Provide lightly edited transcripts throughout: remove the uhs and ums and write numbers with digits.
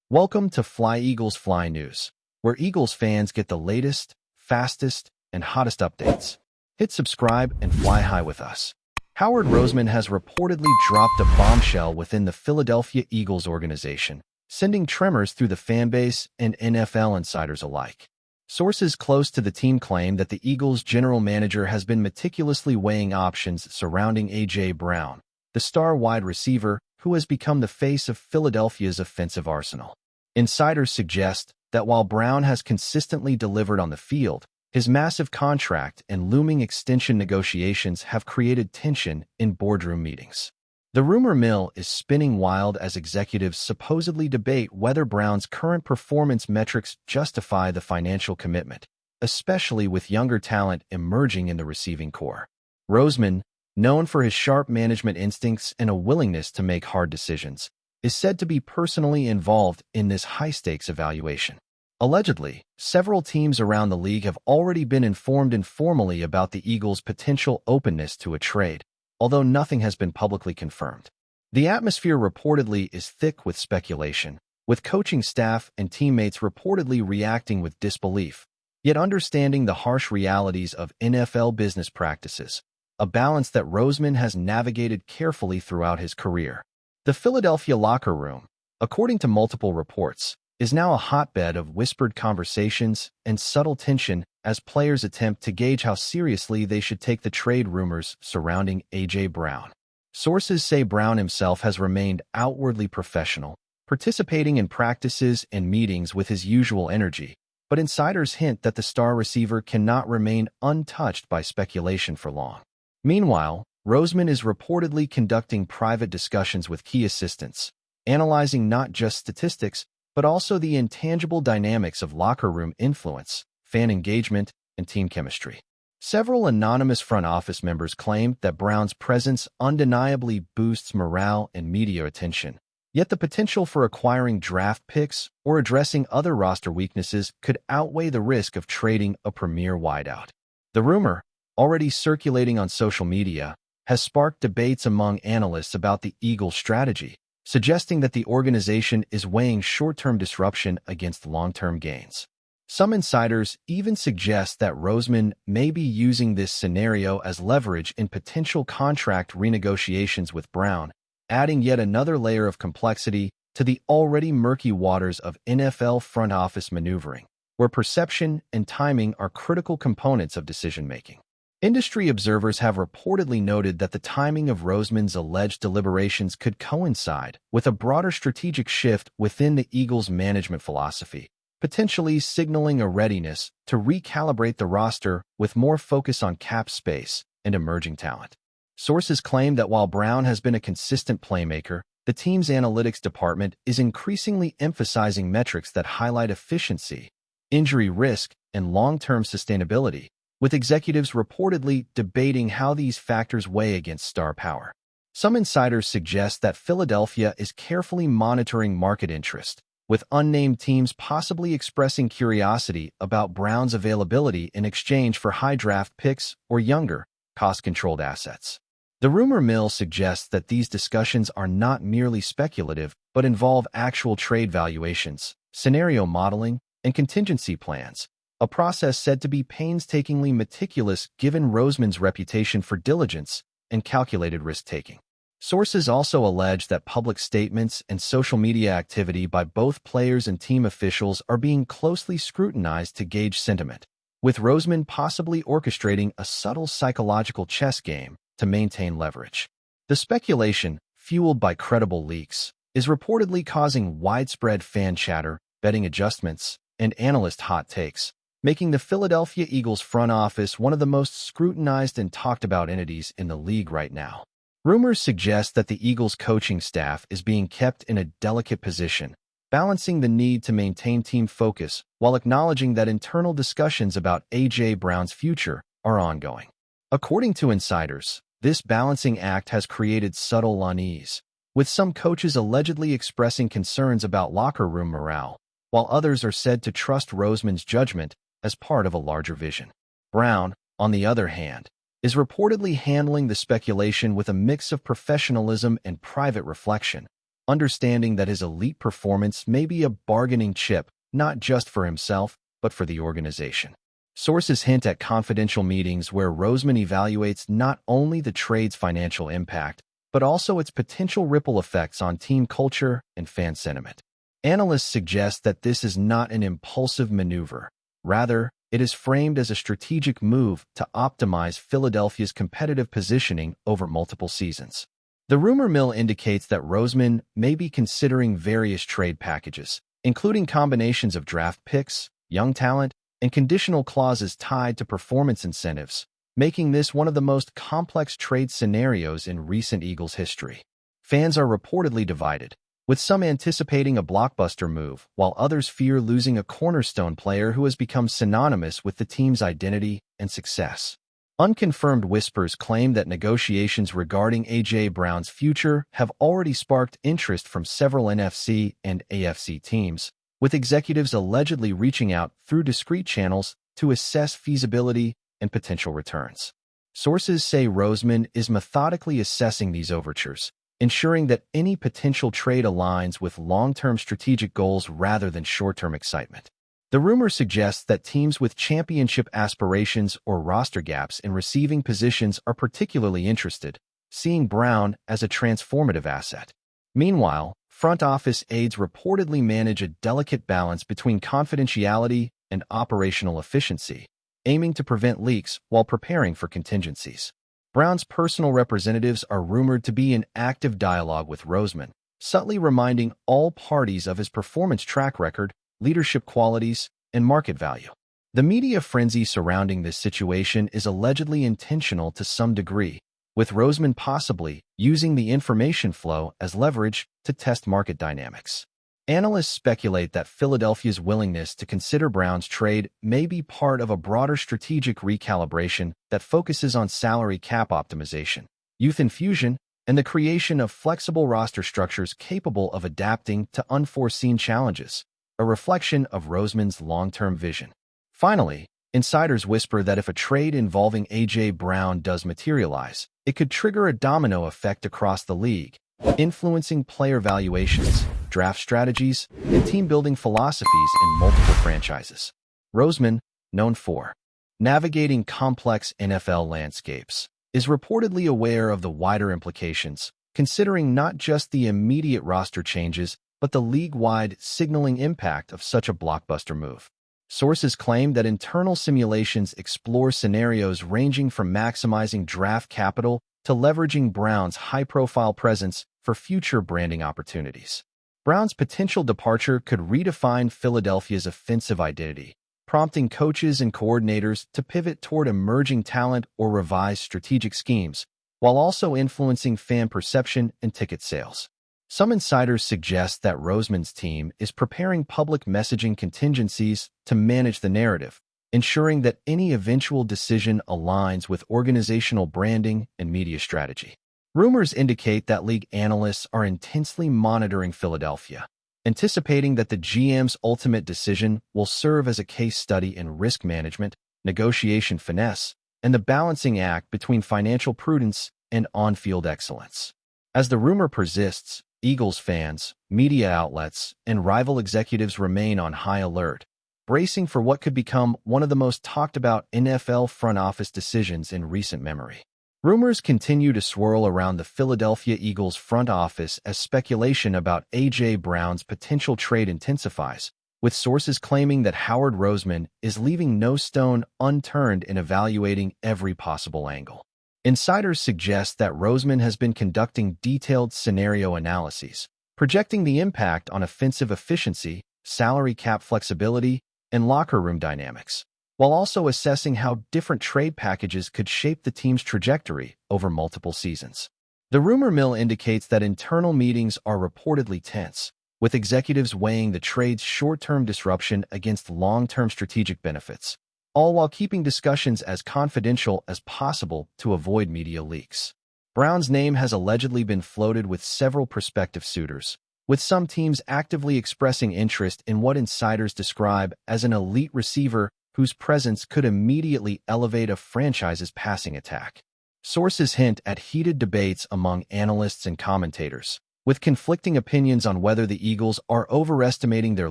Welcome to FlyEaglesFly News, where Eagles fans get the latest, fastest, and hottest updates. Hit subscribe and fly high with us. Howard Roseman has reportedly dropped a bombshell within the Philadelphia Eagles organization, sending tremors through the fanbase and NFL insiders alike. Sources close to the team claim that the Eagles' general manager has been meticulously weighing options surrounding A.J. Brown, the star wide receiver who has become the face of Philadelphia's offensive arsenal. Insiders suggest that while Brown has consistently delivered on the field, his massive contract and looming extension negotiations have created tension in boardroom meetings. The rumor mill is spinning wild as executives supposedly debate whether Brown's current performance metrics justify the financial commitment, especially with younger talent emerging in the receiving corps. Roseman, known for his sharp management instincts and a willingness to make hard decisions, is said to be personally involved in this high-stakes evaluation. Allegedly, several teams around the league have already been informed informally about the Eagles' potential openness to a trade, although nothing has been publicly confirmed. The atmosphere reportedly is thick with speculation, with coaching staff and teammates reportedly reacting with disbelief, yet understanding the harsh realities of NFL business practices, a balance that Roseman has navigated carefully throughout his career. The Philadelphia locker room, according to multiple reports, is now a hotbed of whispered conversations and subtle tension as players attempt to gauge how seriously they should take the trade rumors surrounding A.J. Brown. Sources say Brown himself has remained outwardly professional, participating in practices and meetings with his usual energy, but insiders hint that the star receiver cannot remain untouched by speculation for long. Meanwhile, Roseman is reportedly conducting private discussions with key assistants, analyzing not just statistics, but also the intangible dynamics of locker room influence, fan engagement, and team chemistry. Several anonymous front office members claim that Brown's presence undeniably boosts morale and media attention, yet the potential for acquiring draft picks or addressing other roster weaknesses could outweigh the risk of trading a premier wideout. The rumor, already circulating on social media, has sparked debates among analysts about the Eagles' strategy, suggesting that the organization is weighing short-term disruption against long-term gains. Some insiders even suggest that Roseman may be using this scenario as leverage in potential contract renegotiations with Brown, adding yet another layer of complexity to the already murky waters of NFL front office maneuvering, where perception and timing are critical components of decision-making. Industry observers have reportedly noted that the timing of Roseman's alleged deliberations could coincide with a broader strategic shift within the Eagles' management philosophy, potentially signaling a readiness to recalibrate the roster with more focus on cap space and emerging talent. Sources claim that while Brown has been a consistent playmaker, the team's analytics department is increasingly emphasizing metrics that highlight efficiency, injury risk, and long-term sustainability, with executives reportedly debating how these factors weigh against star power. Some insiders suggest that Philadelphia is carefully monitoring market interest, with unnamed teams possibly expressing curiosity about Brown's availability in exchange for high draft picks or younger, cost-controlled assets. The rumor mill suggests that these discussions are not merely speculative but involve actual trade valuations, scenario modeling, and contingency plans, a process said to be painstakingly meticulous given Roseman's reputation for diligence and calculated risk-taking. Sources also allege that public statements and social media activity by both players and team officials are being closely scrutinized to gauge sentiment, with Roseman possibly orchestrating a subtle psychological chess game to maintain leverage. The speculation, fueled by credible leaks, is reportedly causing widespread fan chatter, betting adjustments, and analyst hot takes, making the Philadelphia Eagles front office one of the most scrutinized and talked about entities in the league right now. Rumors suggest that the Eagles coaching staff is being kept in a delicate position, balancing the need to maintain team focus while acknowledging that internal discussions about A.J. Brown's future are ongoing. According to insiders, this balancing act has created subtle unease, with some coaches allegedly expressing concerns about locker room morale, while others are said to trust Roseman's judgment as part of a larger vision. Brown, on the other hand, is reportedly handling the speculation with a mix of professionalism and private reflection, understanding that his elite performance may be a bargaining chip not just for himself, but for the organization. Sources hint at confidential meetings where Roseman evaluates not only the trade's financial impact, but also its potential ripple effects on team culture and fan sentiment. Analysts suggest that this is not an impulsive maneuver. Rather, it is framed as a strategic move to optimize Philadelphia's competitive positioning over multiple seasons. The rumor mill indicates that Roseman may be considering various trade packages, including combinations of draft picks, young talent, and conditional clauses tied to performance incentives, making this one of the most complex trade scenarios in recent Eagles history. Fans are reportedly divided, with some anticipating a blockbuster move, while others fear losing a cornerstone player who has become synonymous with the team's identity and success. Unconfirmed whispers claim that negotiations regarding A.J. Brown's future have already sparked interest from several NFC and AFC teams, with executives allegedly reaching out through discreet channels to assess feasibility and potential returns. Sources say Roseman is methodically assessing these overtures, ensuring that any potential trade aligns with long-term strategic goals rather than short-term excitement. The rumor suggests that teams with championship aspirations or roster gaps in receiving positions are particularly interested, seeing Brown as a transformative asset. Meanwhile, front office aides reportedly manage a delicate balance between confidentiality and operational efficiency, aiming to prevent leaks while preparing for contingencies. Brown's personal representatives are rumored to be in active dialogue with Roseman, subtly reminding all parties of his performance track record, leadership qualities, and market value. The media frenzy surrounding this situation is allegedly intentional to some degree, with Roseman possibly using the information flow as leverage to test market dynamics. Analysts speculate that Philadelphia's willingness to consider Brown's trade may be part of a broader strategic recalibration that focuses on salary cap optimization, youth infusion, and the creation of flexible roster structures capable of adapting to unforeseen challenges, a reflection of Roseman's long-term vision. Finally, insiders whisper that if a trade involving A.J. Brown does materialize, it could trigger a domino effect across the league, influencing player valuations, draft strategies, and team-building philosophies in multiple franchises. Roseman, known for navigating complex NFL landscapes, is reportedly aware of the wider implications, considering not just the immediate roster changes, but the league-wide signaling impact of such a blockbuster move. Sources claim that internal simulations explore scenarios ranging from maximizing draft capital to leveraging Brown's high-profile presence for future branding opportunities. Brown's potential departure could redefine Philadelphia's offensive identity, prompting coaches and coordinators to pivot toward emerging talent or revise strategic schemes, while also influencing fan perception and ticket sales. Some insiders suggest that Roseman's team is preparing public messaging contingencies to manage the narrative, ensuring that any eventual decision aligns with organizational branding and media strategy. Rumors indicate that league analysts are intensely monitoring Philadelphia, anticipating that the GM's ultimate decision will serve as a case study in risk management, negotiation finesse, and the balancing act between financial prudence and on-field excellence. As the rumor persists, Eagles fans, media outlets, and rival executives remain on high alert, bracing for what could become one of the most talked-about NFL front office decisions in recent memory. Rumors continue to swirl around the Philadelphia Eagles front office as speculation about A.J. Brown's potential trade intensifies, with sources claiming that Howard Roseman is leaving no stone unturned in evaluating every possible angle. Insiders suggest that Roseman has been conducting detailed scenario analyses, projecting the impact on offensive efficiency, salary cap flexibility, and locker room dynamics, while also assessing how different trade packages could shape the team's trajectory over multiple seasons. The rumor mill indicates that internal meetings are reportedly tense, with executives weighing the trade's short-term disruption against long-term strategic benefits, all while keeping discussions as confidential as possible to avoid media leaks. Brown's name has allegedly been floated with several prospective suitors, with some teams actively expressing interest in what insiders describe as an elite receiver whose presence could immediately elevate a franchise's passing attack. Sources hint at heated debates among analysts and commentators, with conflicting opinions on whether the Eagles are overestimating their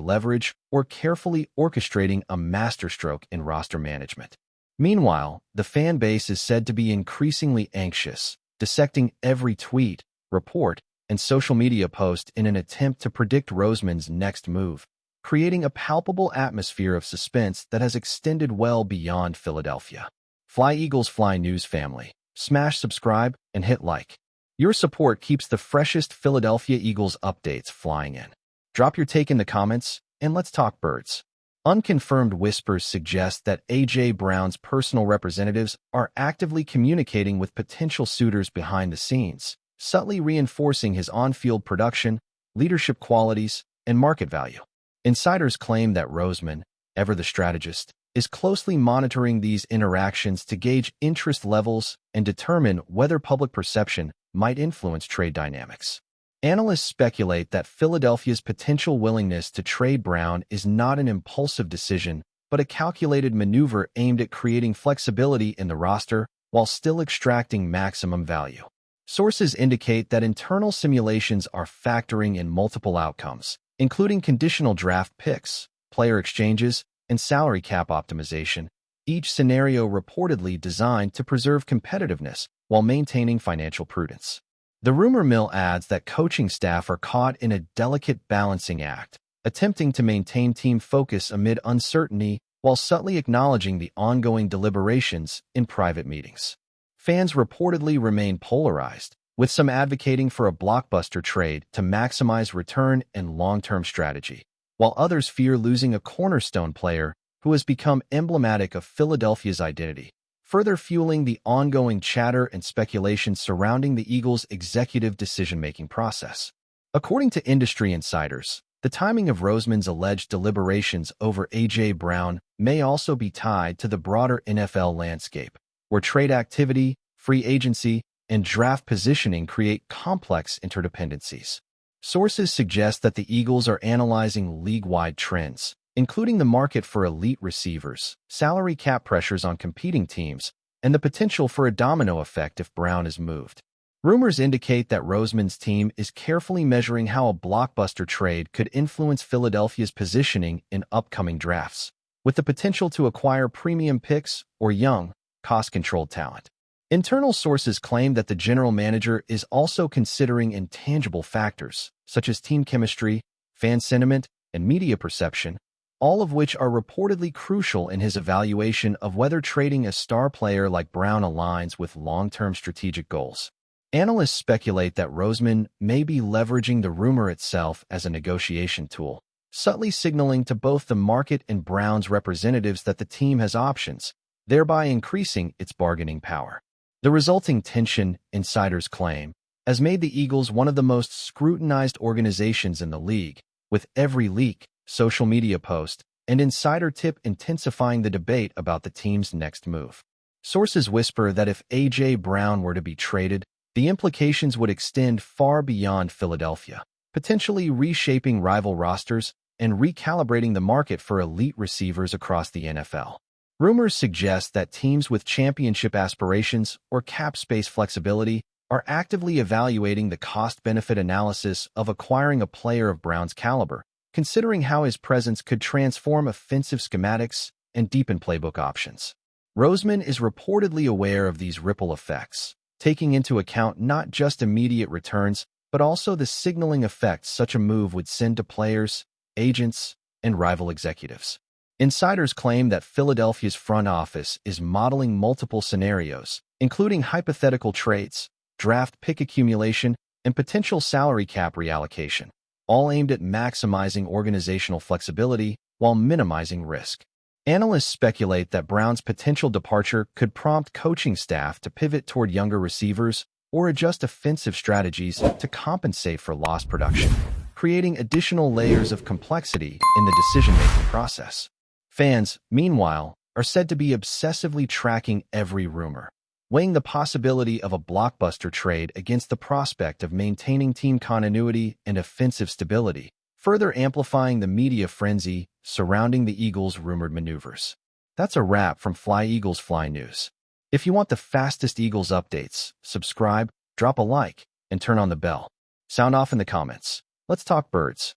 leverage or carefully orchestrating a masterstroke in roster management. Meanwhile, the fan base is said to be increasingly anxious, dissecting every tweet, report, and social media post in an attempt to predict ROSEMAN's next move, creating a palpable atmosphere of suspense that has extended well beyond Philadelphia. FlyEaglesFly News family, smash subscribe and hit like. Your support keeps the freshest Philadelphia Eagles updates flying in. Drop your take in the comments, and let's talk birds. Unconfirmed whispers suggest that A.J. Brown's personal representatives are actively communicating with potential suitors behind the scenes, subtly reinforcing his on-field production, leadership qualities, and market value. Insiders claim that ROSEMAN, ever the strategist, is closely monitoring these interactions to gauge interest levels and determine whether public perception might influence trade dynamics. Analysts speculate that Philadelphia's potential willingness to trade Brown is not an impulsive decision, but a calculated maneuver aimed at creating flexibility in the roster while still extracting maximum value. Sources indicate that internal simulations are factoring in multiple outcomes, including conditional draft picks, player exchanges, and salary cap optimization, each scenario reportedly designed to preserve competitiveness while maintaining financial prudence. The rumor mill adds that coaching staff are caught in a delicate balancing act, attempting to maintain team focus amid uncertainty while subtly acknowledging the ongoing deliberations in private meetings. Fans reportedly remain polarized, with some advocating for a blockbuster trade to maximize return and long-term strategy, while others fear losing a cornerstone player who has become emblematic of Philadelphia's identity, further fueling the ongoing chatter and speculation surrounding the Eagles' executive decision-making process. According to industry insiders, the timing of ROSEMAN's alleged deliberations over A.J. Brown may also be tied to the broader NFL landscape, where trade activity, free agency, and draft positioning create complex interdependencies. Sources suggest that the Eagles are analyzing league-wide trends, including the market for elite receivers, salary cap pressures on competing teams, and the potential for a domino effect if Brown is moved. Rumors indicate that ROSEMAN's team is carefully measuring how a blockbuster trade could influence Philadelphia's positioning in upcoming drafts, with the potential to acquire premium picks or young, cost-controlled talent. Internal sources claim that the general manager is also considering intangible factors, such as team chemistry, fan sentiment, and media perception, all of which are reportedly crucial in his evaluation of whether trading a star player like Brown aligns with long-term strategic goals. Analysts speculate that ROSEMAN may be leveraging the rumor itself as a negotiation tool, subtly signaling to both the market and Brown's representatives that the team has options, thereby increasing its bargaining power. The resulting tension, insiders claim, has made the Eagles one of the most scrutinized organizations in the league, with every leak, social media post, and insider tip intensifying the debate about the team's next move. Sources whisper that if A.J. Brown were to be traded, the implications would extend far beyond Philadelphia, potentially reshaping rival rosters and recalibrating the market for elite receivers across the NFL. Rumors suggest that teams with championship aspirations or cap space flexibility are actively evaluating the cost-benefit analysis of acquiring a player of Brown's caliber, considering how his presence could transform offensive schematics and deepen playbook options. ROSEMAN is reportedly aware of these ripple effects, taking into account not just immediate returns, but also the signaling effects such a move would send to players, agents, and rival executives. Insiders claim that Philadelphia's front office is modeling multiple scenarios, including hypothetical trades, draft pick accumulation, and potential salary cap reallocation, all aimed at maximizing organizational flexibility while minimizing risk. Analysts speculate that Brown's potential departure could prompt coaching staff to pivot toward younger receivers or adjust offensive strategies to compensate for lost production, creating additional layers of complexity in the decision-making process. Fans, meanwhile, are said to be obsessively tracking every rumor, weighing the possibility of a blockbuster trade against the prospect of maintaining team continuity and offensive stability, further amplifying the media frenzy surrounding the Eagles' rumored maneuvers. That's a wrap from FlyEaglesFly News. If you want the fastest Eagles updates, subscribe, drop a like, and turn on the bell. Sound off in the comments. Let's talk birds.